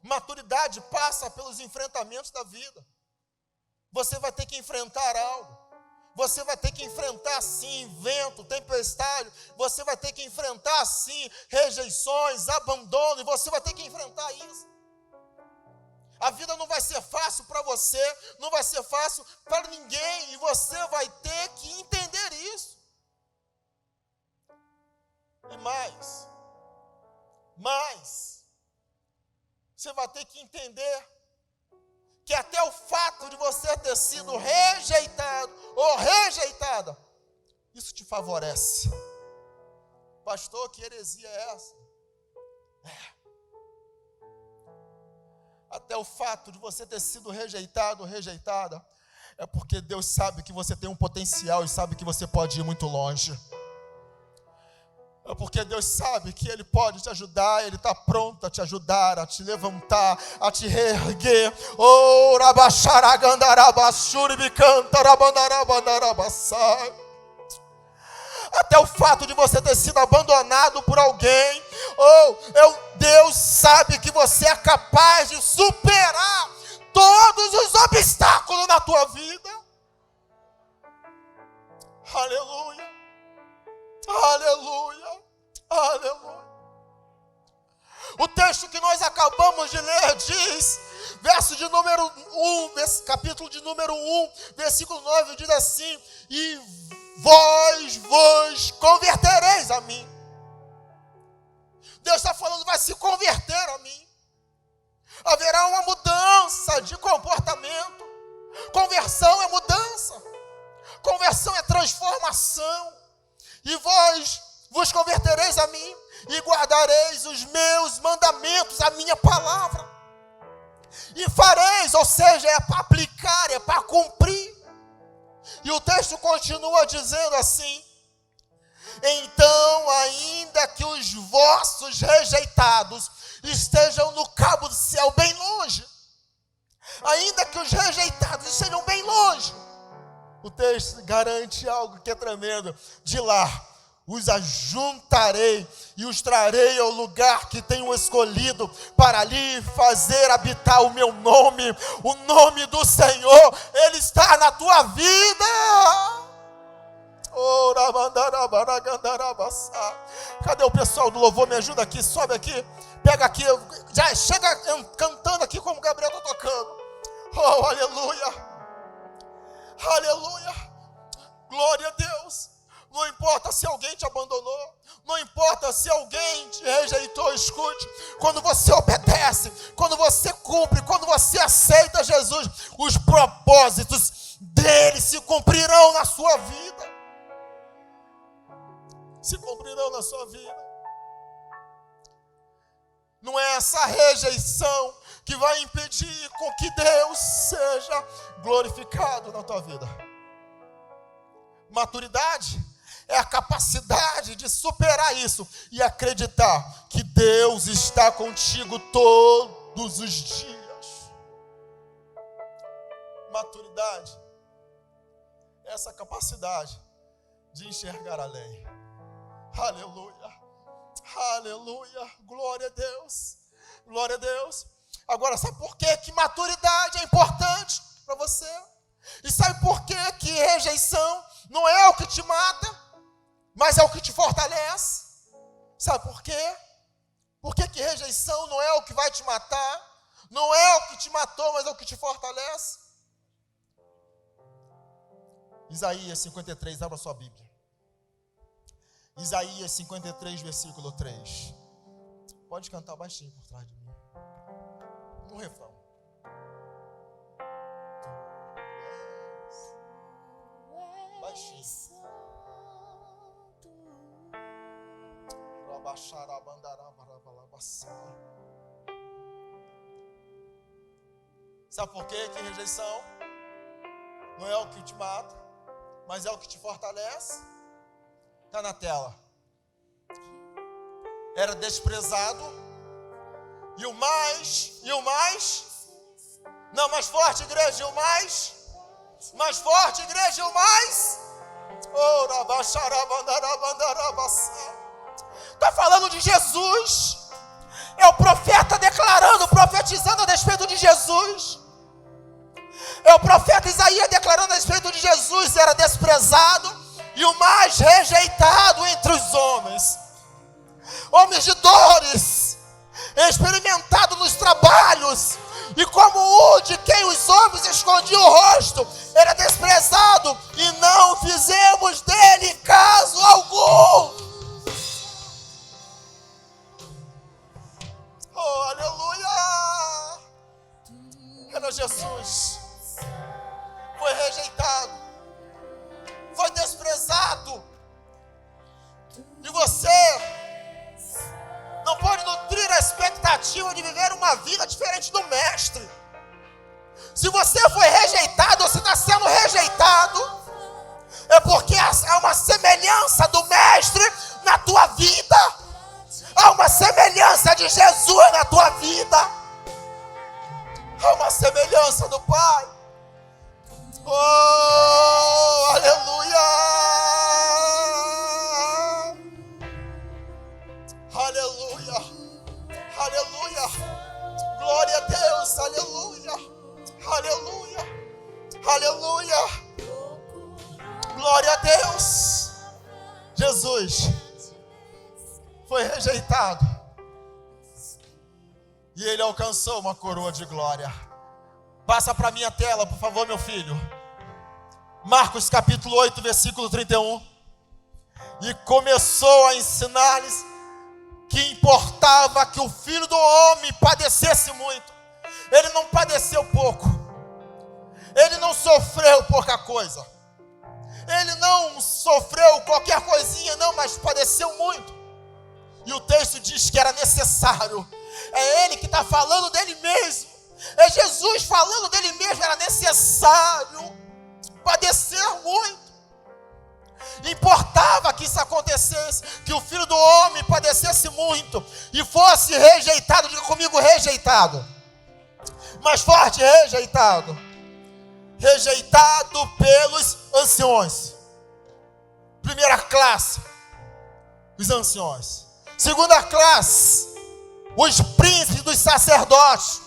Speaker 1: Maturidade passa pelos enfrentamentos da vida. Você vai ter que enfrentar algo. Você vai ter que enfrentar, sim, vento, tempestade. Você vai ter que enfrentar, sim, rejeições, abandono. E você vai ter que enfrentar isso. A vida não vai ser fácil para você, não vai ser fácil para ninguém. E você vai ter que entender isso. E mais, você vai ter que entender que até o fato de você ter sido rejeitado ou rejeitada, isso te favorece. Pastor, que heresia é essa? Até o fato de você ter sido rejeitado ou rejeitada, é porque Deus sabe que você tem um potencial e sabe que você pode ir muito longe. É porque Deus sabe que Ele pode te ajudar, Ele está pronto a te ajudar, a te levantar, a te reerguer. Oh, até o fato de você ter sido abandonado por alguém, Deus sabe que você é capaz de superar todos os obstáculos na tua vida. Aleluia. Aleluia, aleluia. O texto que nós acabamos de ler diz, capítulo de número 1, versículo 9, diz assim: e vós vos convertereis a mim. Deus está falando, vai se converter a mim. Haverá uma mudança de comportamento. Conversão é mudança. Conversão é transformação. E vós vos convertereis a mim e guardareis os meus mandamentos, a minha palavra. E fareis, ou seja, é para aplicar, é para cumprir. E o texto continua dizendo assim: Então, ainda que os vossos rejeitados estejam no cabo do céu, bem longe, ainda que os rejeitados estejam bem longe, o texto garante algo que é tremendo: de lá os ajuntarei e os trarei ao lugar que tenho escolhido, para ali fazer habitar o meu nome. O nome do Senhor, Ele está na tua vida. Cadê o pessoal do louvor? Me ajuda aqui, sobe aqui, pega aqui, já chega cantando aqui como o Gabriel está tocando. Oh, aleluia, aleluia, glória a Deus. Não importa se alguém te abandonou, não importa se alguém te rejeitou, escute: quando você obedece, quando você cumpre, quando você aceita Jesus, os propósitos dele se cumprirão na sua vida. Se cumprirão na sua vida. Não é essa rejeição que vai impedir com que Deus seja glorificado na tua vida. Maturidade é a capacidade de superar isso e acreditar que Deus está contigo todos os dias. Maturidade é essa capacidade de enxergar além. Aleluia, aleluia, glória a Deus, glória a Deus. Agora, sabe por que maturidade é importante para você? E sabe por que rejeição não é o que te mata, mas é o que te fortalece? Sabe por quê? Por que rejeição não é o que vai te matar, não é o que te matou, mas é o que te fortalece? Isaías 53, abra sua Bíblia. Isaías 53, versículo 3. Pode cantar baixinho por trás de mim. No refrão. Baixinho. Sabe por quê que rejeição não é o que te mata, mas é o que te fortalece? Está na tela. Era desprezado. E o mais, não, mais forte, igreja, e o mais forte, igreja, e o mais. Está falando de Jesus. É o profeta declarando, profetizando a respeito de Jesus. É o profeta Isaías declarando a respeito de Jesus. Era desprezado e o mais rejeitado entre os homens. Homens de dores, experimentado nos trabalhos, e como o de quem os homens escondiam o rosto, era desprezado, e não fizemos dele caso algum. Oh, aleluia! Era Jesus. Foi rejeitado, foi desprezado. E você não pode nutrir a expectativa de viver uma vida diferente do mestre. Se você foi rejeitado, ou se está sendo rejeitado, é porque há uma semelhança do mestre na tua vida. Há uma semelhança de Jesus na tua vida. Há uma semelhança do Pai. Oh, aleluia! Aleluia! Aleluia! Glória a Deus! Aleluia! Aleluia! Aleluia! Glória a Deus! Jesus foi rejeitado e ele alcançou uma coroa de glória. Passa para minha tela, por favor, meu filho. Marcos capítulo 8, versículo 31. E começou a ensinar-lhes que importava que o Filho do Homem padecesse muito. Ele não padeceu pouco. Ele não sofreu pouca coisa. Ele não sofreu qualquer coisinha, não, mas padeceu muito. E o texto diz que era necessário. É ele que está falando dele mesmo. É Jesus falando dele mesmo. Era necessário padecer muito. Importava importava que isso acontecesse, que o Filho do Homem padecesse muito e fosse rejeitado. Diga comigo, rejeitado. Mais forte, rejeitado. Rejeitado pelos anciões. Primeira classe, os anciões. Segunda classe, os príncipes dos sacerdotes.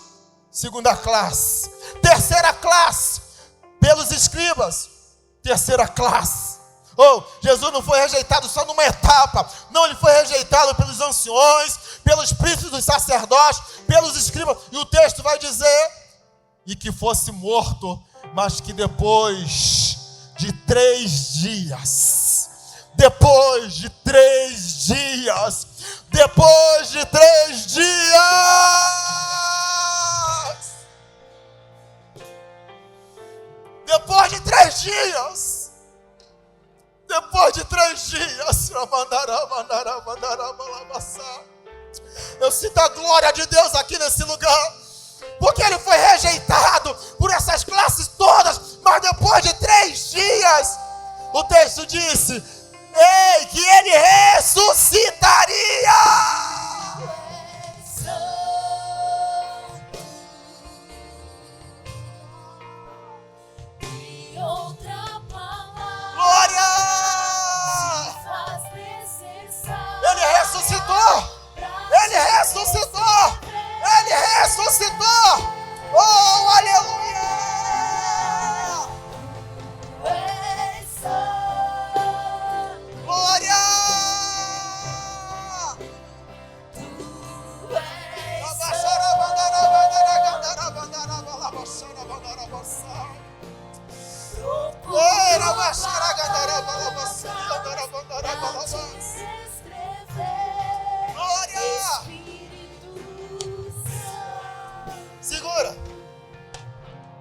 Speaker 1: Segunda classe. Terceira classe, pelos escribas. Terceira classe. Jesus não foi rejeitado só numa etapa. Não, ele foi rejeitado pelos anciões, pelos príncipes dos sacerdotes, pelos escribas. E o texto vai dizer, e que fosse morto, mas que depois de 3 dias, depois de 3 dias, depois de 3 dias, depois de 3 dias, depois de 3 dias, eu sinto a glória de Deus aqui nesse lugar, porque ele foi rejeitado por essas classes todas, mas depois de 3 dias, o texto disse, que ele ressuscitaria. Glória! Ele ressuscitou! Ele ressuscitou! Ele ressuscitou! Oh, aleluia! Glória!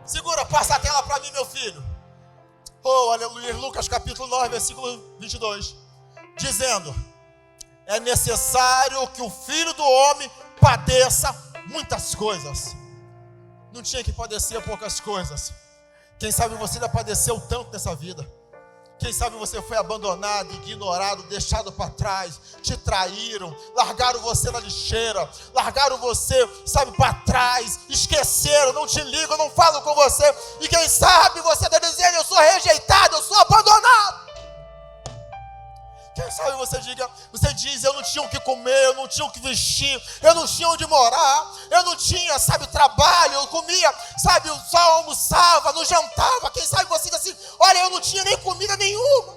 Speaker 1: Segura, passa a tela para mim, meu filho. Oh, aleluia. Lucas capítulo 9, versículo 22. Dizendo, é necessário que o Filho do Homem padeça muitas coisas. Não tinha que padecer poucas coisas. Quem sabe você já padeceu tanto nessa vida. Quem sabe você foi abandonado, ignorado, deixado para trás, te traíram, largaram você na lixeira, largaram você, sabe, para trás, esqueceram, não te ligam, não falam com você. E quem sabe você está dizendo, eu sou rejeitado, eu sou abandonado. Quem sabe você diz, eu não tinha o que comer, eu não tinha o que vestir, eu não tinha onde morar, eu não tinha, sabe, trabalho, eu comia, sabe, eu só almoçava, não jantava. Quem sabe você diz assim, olha, eu não tinha nem comida nenhuma.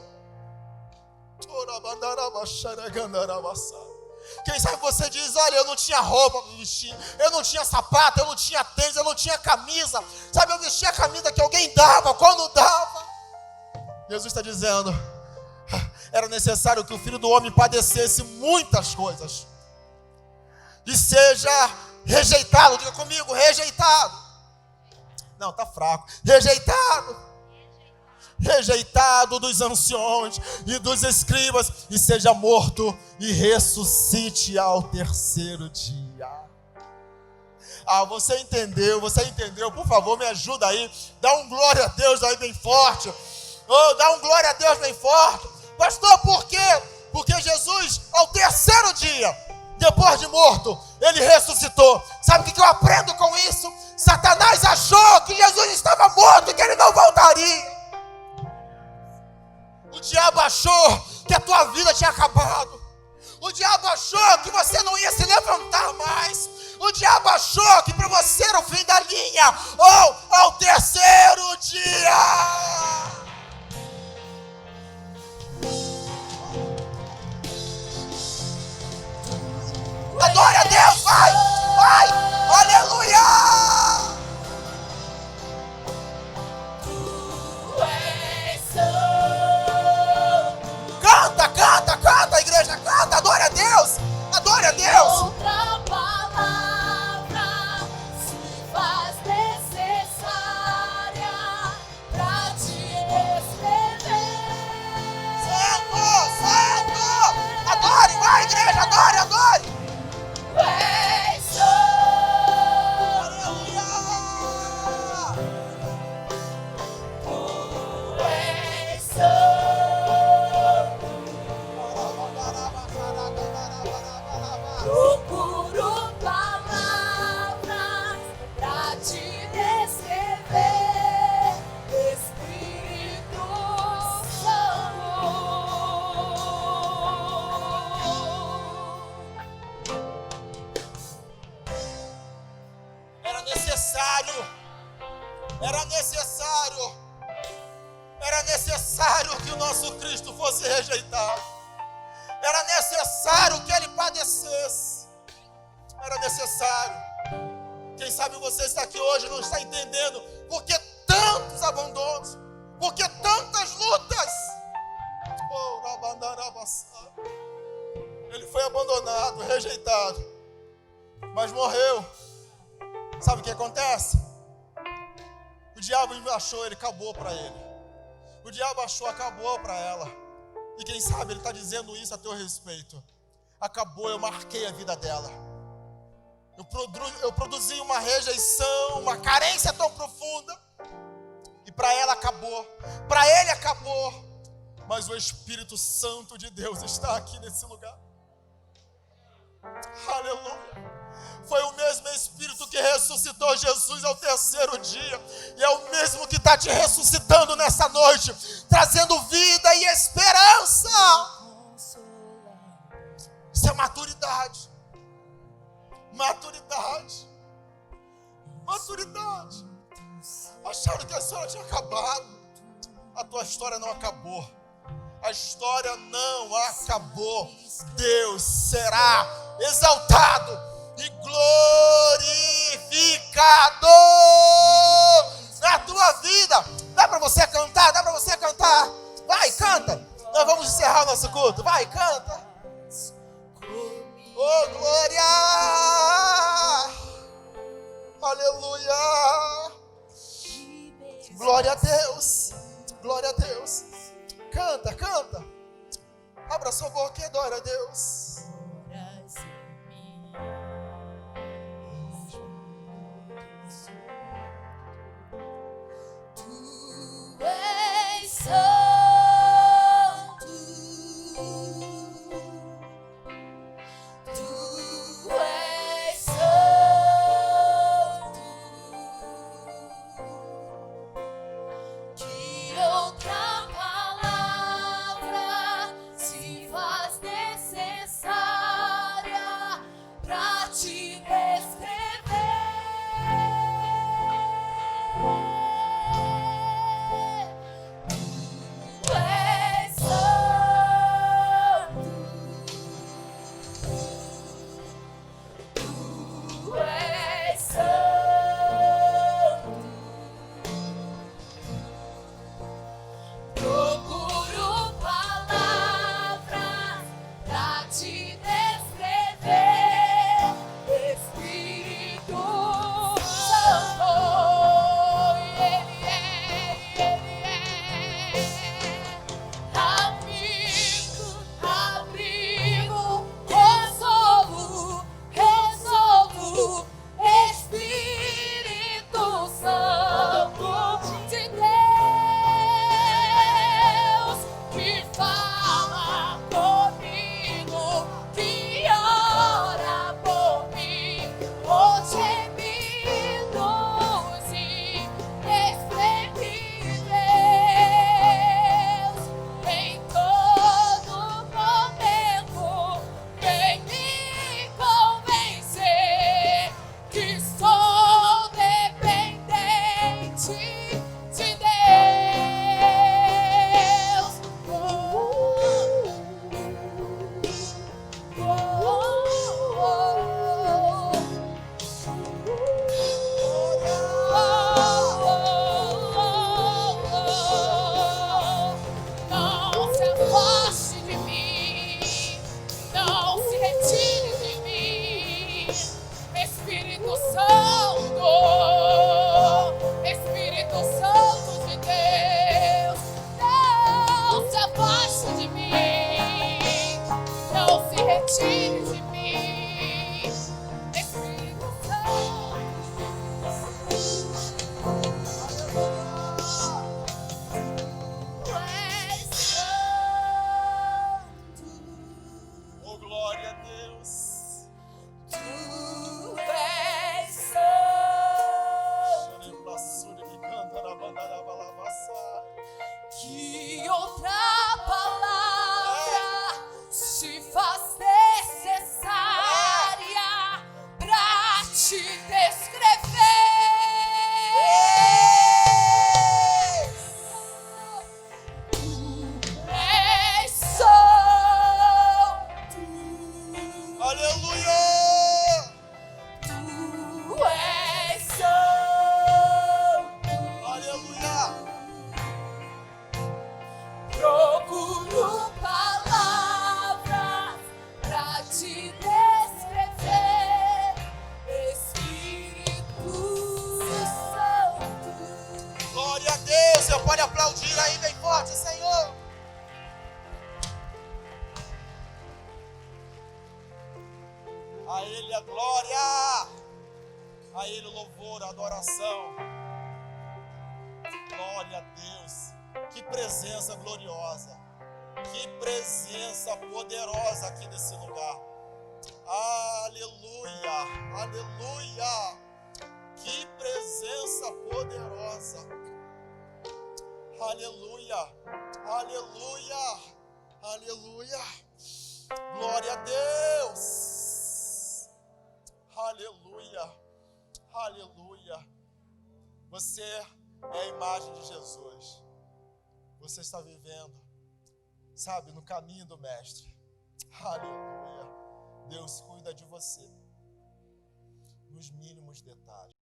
Speaker 1: Quem sabe você diz, olha, eu não tinha roupa para vestir, eu não tinha sapato, eu não tinha tênis, eu não tinha camisa, sabe, eu vestia a camisa que alguém dava, quando dava. Jesus está dizendo, era necessário que o Filho do Homem padecesse muitas coisas e seja rejeitado. Diga comigo, rejeitado. Não, tá fraco. Rejeitado dos anciões e dos escribas, e seja morto e ressuscite ao 3º dia. Você entendeu? Por favor, me ajuda aí. Dá um glória a Deus aí bem forte. Dá um glória a Deus bem forte. Pastor, por quê? Porque Jesus, ao 3º dia, depois de morto, ele ressuscitou. Sabe o que eu aprendo com isso? Satanás achou que Jesus estava morto e que ele não voltaria. O diabo achou que a tua vida tinha acabado. O diabo achou que você não ia se levantar mais. O diabo achou que para você era o fim da linha. Ou ao 3º dia. Adore a Deus, vai, aleluia! Canta, igreja, canta, adore a Deus, adore a Deus.
Speaker 2: Outra palavra se faz necessária para te escrever.
Speaker 1: Santo, adore, vai, igreja, adore.
Speaker 2: Aleluia.
Speaker 1: Era necessário que o nosso Cristo fosse rejeitado. Era necessário que Ele padecesse. Era necessário. Quem sabe você está aqui hoje e não está entendendo por que tantos abandonos, por que tantas lutas. Ele foi abandonado, rejeitado, mas morreu. Sabe o que acontece? O diabo achou, ele acabou para ele. O diabo achou, acabou para ela. E quem sabe ele está dizendo isso a teu respeito. Acabou, eu marquei a vida dela. Eu produzi uma rejeição, uma carência tão profunda. E para ela acabou. Para ele acabou. Mas o Espírito Santo de Deus está aqui nesse lugar. Aleluia. Foi o mesmo Espírito que ressuscitou Jesus ao terceiro dia. E é o mesmo que está te ressuscitando nessa noite, trazendo vida e esperança. Isso é maturidade. Maturidade. Acharam que a história tinha acabado. A tua história não acabou. A história não acabou. Deus será exaltado e glorificado na tua vida. Dá para você cantar? Vai, canta. Nós vamos encerrar o nosso culto. Vai, canta. Oh, glória! Aleluia! Glória a Deus! Glória a Deus! Canta! Abra sua boca e adora a Deus.
Speaker 2: Tu és santo, tu és santo. Que outra palavra se faz necessária
Speaker 1: Você pode aplaudir aí bem forte, Senhor. A Ele a glória, a Ele o louvor, a adoração. Glória a Deus. Que presença gloriosa. Que presença poderosa aqui nesse lugar. Aleluia, aleluia. Que presença poderosa. Aleluia, aleluia, aleluia. Glória a Deus. Aleluia, aleluia. Você é a imagem de Jesus. Você está vivendo, sabe, no caminho do Mestre. Aleluia. Deus cuida de você nos mínimos detalhes.